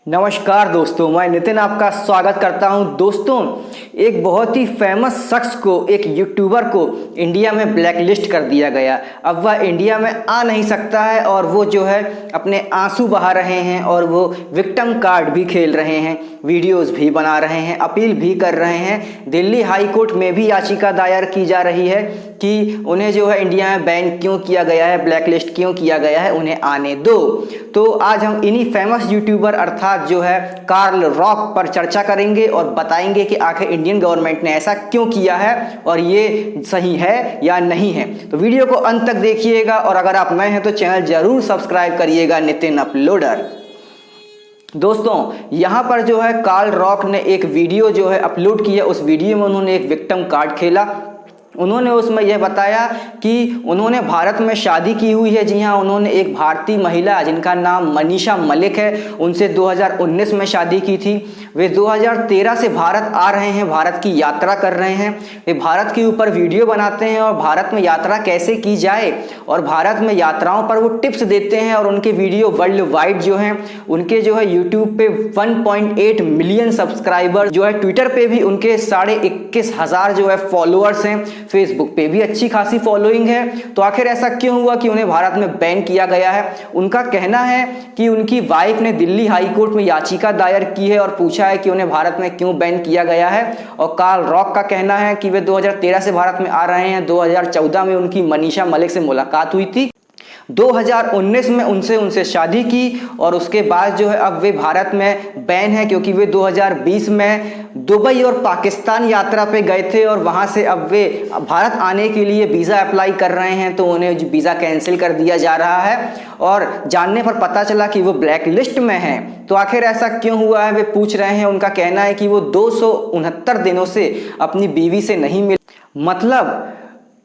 नमस्कार दोस्तों, मैं नितिन आपका स्वागत करता हूं। दोस्तों, एक बहुत ही फेमस शख्स को, एक यूट्यूबर को इंडिया में ब्लैकलिस्ट कर दिया गया। अब वह इंडिया में आ नहीं सकता है और वो जो है अपने आंसू बहा रहे हैं और वो विक्टिम कार्ड भी खेल रहे हैं, वीडियोस भी बना रहे हैं, अपील भी कर रहे हैं। दिल्ली हाई कोर्ट में भी याचिका दायर की जा रही है कि उन्हें जो है इंडिया में बैन क्यों किया गया है, ब्लैकलिस्ट क्यों किया गया है, उन्हें आने दो। तो आज हम इन्हीं फेमस यूट्यूबर अर्थात जो है कार्ल रॉक पर चर्चा करेंगे और बताएंगे कि आखिर इंडियन गवर्नमेंट ने ऐसा क्यों किया है और ये सही है या नहीं है। तो वीडियो को अंत तक देखिएगा और अगर आप नए हैं तो चैनल जरूर सब्सक्राइब करिएगा, नितिन अपलोडर। दोस्तों, यहाँ पर जो है कार्ल रॉक ने एक वीडियो जो है अपलोड किया। उस वीडियो में उन्होंने एक विक्टिम कार्ड खेला। उन्होंने उसमें यह बताया कि उन्होंने भारत में शादी की हुई है। जी हाँ, उन्होंने एक भारतीय महिला जिनका नाम मनीषा मलिक है, उनसे 2019 में शादी की थी। वे 2013 से भारत आ रहे हैं, भारत की यात्रा कर रहे हैं। वे भारत के ऊपर वीडियो बनाते हैं और भारत में यात्रा कैसे की जाए और भारत में यात्राओं पर वो टिप्स देते हैं। और उनके वीडियो वर्ल्ड वाइड जो हैं, उनके जो है यूट्यूब पे 1.8 मिलियन सब्सक्राइबर जो है, ट्विटर पे भी उनके 21,500 जो है फॉलोअर्स हैं, फेसबुक पे भी अच्छी खासी फॉलोइंग है। तो आखिर ऐसा क्यों हुआ कि उन्हें भारत में बैन किया गया है? उनका कहना है कि उनकी वाइफ ने दिल्ली हाई कोर्ट में याचिका दायर की है और पूछा है कि उन्हें भारत में क्यों बैन किया गया है। और कार्ल रॉक का कहना है कि वे 2013 से भारत में आ रहे हैं। 2014 में उनकी मनीषा मलिक से मुलाकात हुई थी, 2019 में उनसे शादी की और उसके बाद जो है अब वे भारत में बैन है क्योंकि वे 2020 में दुबई और पाकिस्तान यात्रा पे गए थे और वहां से अब वे भारत आने के लिए वीज़ा अप्लाई कर रहे हैं, तो उन्हें वीज़ा कैंसिल कर दिया जा रहा है और जानने पर पता चला कि वो ब्लैक लिस्ट में हैं। तो आखिर ऐसा क्यों हुआ है वे पूछ रहे हैं। उनका कहना है कि वो 269 दिनों से अपनी बीवी से नहीं मिले, मतलब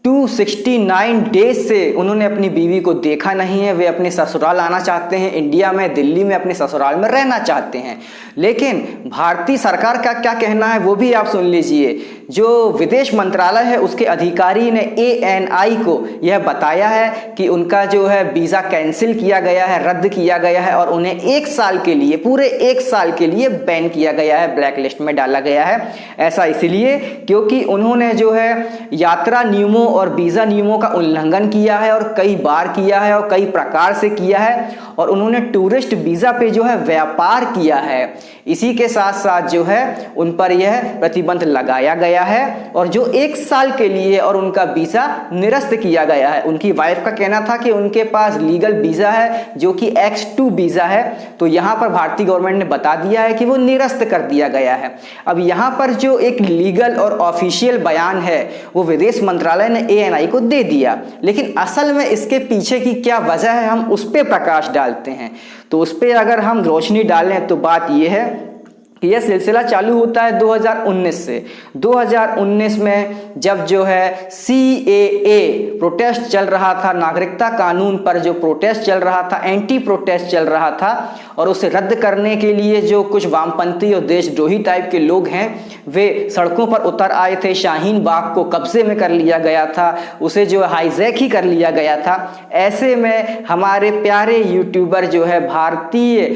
269 डेज से उन्होंने अपनी बीवी को देखा नहीं है। वे अपने ससुराल आना चाहते हैं, इंडिया में, दिल्ली में अपने ससुराल में रहना चाहते हैं। लेकिन भारतीय सरकार का क्या कहना है वो भी आप सुन लीजिए। जो विदेश मंत्रालय है उसके अधिकारी ने ANI को यह बताया है कि उनका जो है वीज़ा कैंसिल किया गया है, रद्द किया गया है और उन्हें 1 साल के लिए, पूरे 1 साल के लिए बैन किया गया है, ब्लैक लिस्ट में डाला गया है। ऐसा इसलिए क्योंकि उन्होंने जो है यात्रा नियमों और वीज़ा नियमों का उल्लंघन किया है और कई बार किया है और कई प्रकार से किया है और उन्होंने टूरिस्ट वीज़ा पे जो है व्यापार किया है। इसी के साथ साथ जो है उन पर यह प्रतिबंध लगाया गया है और जो 1 साल के लिए और उनका वीज़ा निरस्त किया गया है। उनकी वाइफ का कहना था कि उनके पास लीगल वीज़ा है जो कि X2 वीज़ा है, तो यहाँ पर भारतीय गवर्नमेंट ने बता दिया है कि वो निरस्त कर दिया गया है। अब यहाँ पर जो एक लीगल और ऑफिशियल बयान है वो विदेश मंत्रालय ने ANI को दे दिया, लेकिन असल में इसके पीछे की क्या वजह है हम उस पर प्रकाश डालते हैं। तो उस पर अगर हम रोशनी डालें तो बात यह है कि यह सिलसिला चालू होता है 2019 से। 2019 में जब जो है CAA प्रोटेस्ट चल रहा था, नागरिकता कानून पर जो प्रोटेस्ट चल रहा था, एंटी प्रोटेस्ट चल रहा था और उसे रद्द करने के लिए जो कुछ वामपंथी और देशद्रोही टाइप के लोग हैं वे सड़कों पर उतर आए थे। शाहीन बाग को कब्जे में कर लिया गया था, उसे जो हाईजैक ही कर लिया गया था। ऐसे में हमारे प्यारे यूट्यूबर जो है, भारतीय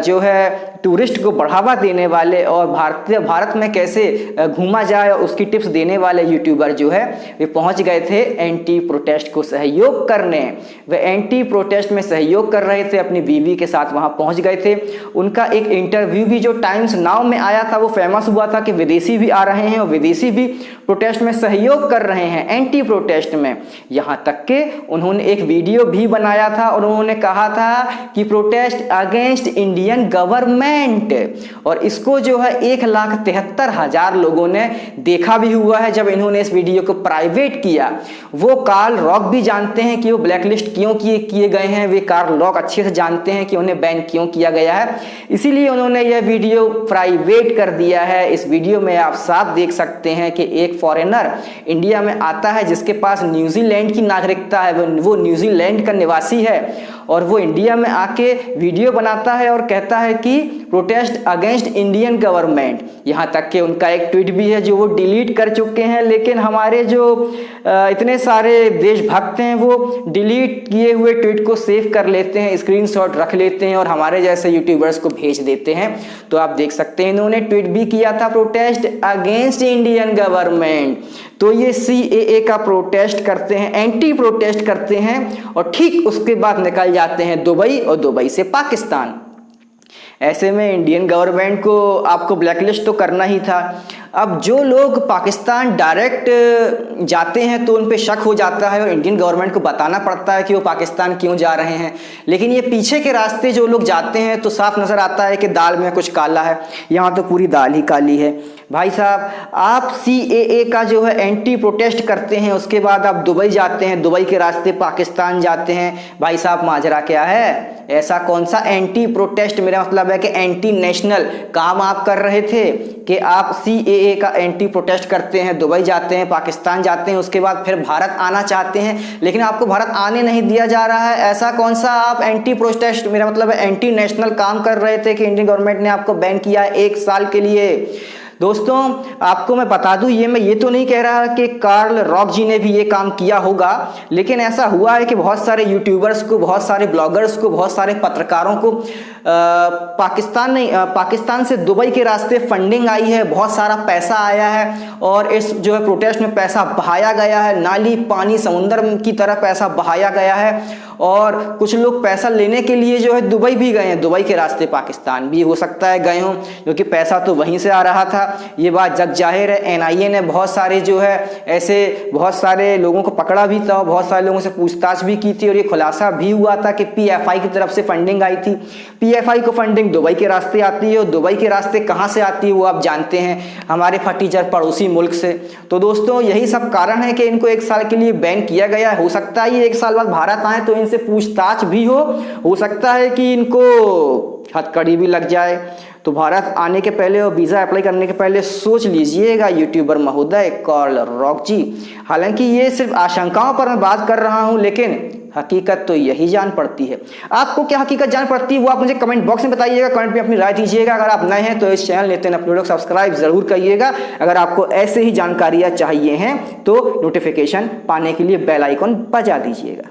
जो है टूरिस्ट को बढ़ावा देने वाले और भारत में कैसे घूमा जाए और उसकी टिप्स देने वाले यूट्यूबर जो है वे पहुंच गए थे एंटी प्रोटेस्ट को सहयोग करने। वे एंटी प्रोटेस्ट में सहयोग कर रहे थे, अपनी बीवी के साथ वहां पहुंच गए थे। उनका एक इंटरव्यू भी जो टाइम्स नाउ में आया था वो फेमस हुआ था कि विदेशी भी आ रहे हैं और विदेशी भी प्रोटेस्ट में सहयोग कर रहे हैं, एंटी प्रोटेस्ट में। यहाँ तक के उन्होंने एक वीडियो भी बनाया था और उन्होंने कहा था कि प्रोटेस्ट अगेंस्ट इंडियन गवर्नमेंट, और इसको जो है 1,73,000 लोगों ने देखा भी हुआ है जब इन्होंने इस वीडियो को प्राइवेट किया। वो कार्ल रॉक भी जानते हैं कि वो ब्लैकलिस्ट क्यों किए गए हैं, वे कार्ल रॉक अच्छे से जानते हैं कि उन्हें बैन क्यों किया गया है, इसीलिए उन्होंने यह वीडियो प्राइवेट कर दिया है। इस वीडियो में आप साफ देख सकते हैं कि एक फॉरेनर इंडिया में आता है जिसके पास न्यूजीलैंड की नागरिकता है, वो न्यूजीलैंड का निवासी है और वो इंडिया में आके वीडियो बनाता है और कहता है कि प्रोटेस्ट अगेंस्ट इंडियन गवर्नमेंट। यहाँ तक कि उनका एक ट्वीट भी है जो वो डिलीट कर चुके हैं, लेकिन हमारे जो इतने सारे देशभक्त हैं वो डिलीट किए हुए ट्वीट को सेव कर लेते हैं, स्क्रीनशॉट रख लेते हैं और हमारे जैसे यूट्यूबर्स को भेज देते हैं। तो आप देख सकते हैं इन्होंने ट्वीट भी किया था प्रोटेस्ट अगेंस्ट इंडियन गवर्नमेंट। तो ये CAA का प्रोटेस्ट करते हैं, एंटी प्रोटेस्ट करते हैं और ठीक उसके बाद निकल जाते हैं दुबई और दुबई से पाकिस्तान। ऐसे में इंडियन गवर्नमेंट को आपको ब्लैकलिस्ट तो करना ही था। अब जो लोग पाकिस्तान डायरेक्ट जाते हैं तो उन पे शक हो जाता है और इंडियन गवर्नमेंट को बताना पड़ता है कि वो पाकिस्तान क्यों जा रहे हैं। लेकिन ये पीछे के रास्ते जो लोग जाते हैं तो साफ नज़र आता है कि दाल में कुछ काला है। यहाँ तो पूरी दाल ही काली है। भाई साहब, आप CAA का जो है एंटी प्रोटेस्ट करते हैं, उसके बाद आप दुबई जाते हैं, दुबई के रास्ते पाकिस्तान जाते हैं। भाई साहब, माजरा क्या है? ऐसा कौन सा एंटी प्रोटेस्ट, मेरा मतलब है कि एंटी नेशनल काम आप कर रहे थे कि आप CAA का एंटी प्रोटेस्ट करते हैं, दुबई जाते हैं, पाकिस्तान जाते हैं, उसके बाद फिर भारत आना चाहते हैं, लेकिन आपको भारत आने नहीं दिया जा रहा है। ऐसा कौन सा आप एंटी प्रोटेस्ट, मेरा मतलब है एंटी नेशनल काम कर रहे थे कि इंडियन गवर्नमेंट ने आपको बैन किया है 1 साल के लिए? दोस्तों, आपको मैं बता दूं, मैं ये तो नहीं कह रहा कि कार्ल रॉक जी ने भी ये काम किया होगा, लेकिन ऐसा हुआ है कि बहुत सारे यूट्यूबर्स को, बहुत सारे ब्लॉगर्स को, बहुत सारे पत्रकारों को पाकिस्तान से दुबई के रास्ते फंडिंग आई है, बहुत सारा पैसा आया है और इस जो है प्रोटेस्ट में पैसा बहाया गया है, नाली पानी समुंदर की तरह पैसा बहाया गया है। और कुछ लोग पैसा लेने के लिए जो है दुबई भी गए हैं, दुबई के रास्ते पाकिस्तान भी हो सकता है गए हों, क्योंकि पैसा तो वहीं से आ रहा था। ये बात जग जाहिर है। NIA ने बहुत सारे जो है ऐसे बहुत सारे लोगों को पकड़ा भी था, बहुत सारे लोगों से पूछताछ भी की थी और ये खुलासा भी हुआ था कि PFI की तरफ से फंडिंग आई थी। PFI को फंडिंग दुबई के रास्ते आती है और दुबई के रास्ते कहाँ से आती है वो आप जानते हैं, हमारे फटीचर पड़ोसी मुल्क से। तो दोस्तों, यही सब कारण है कि इनको 1 साल के लिए बैन किया गया है। हो सकता है ये 1 साल बाद भारत आए तो इनसे पूछताछ भी हो सकता है कि इनको हथकड़ी भी लग जाए। तो भारत आने के पहले और वीज़ा अप्लाई करने के पहले सोच लीजिएगा यूट्यूबर महोदय कार्ल रॉक जी। हालांकि ये सिर्फ आशंकाओं पर मैं बात कर रहा हूं, लेकिन हकीकत तो यही जान पड़ती है। आपको क्या हकीकत जान पड़ती है वो आप मुझे कमेंट बॉक्स में बताइएगा, कमेंट में अपनी राय दीजिएगा। अगर आप नए हैं तो इस चैनल नितिन अपलोड को सब्सक्राइब जरूर करिएगा। अगर आपको ऐसे ही जानकारियाँ चाहिए हैं तो नोटिफिकेशन पाने के लिए बेल आइकन बजा दीजिएगा।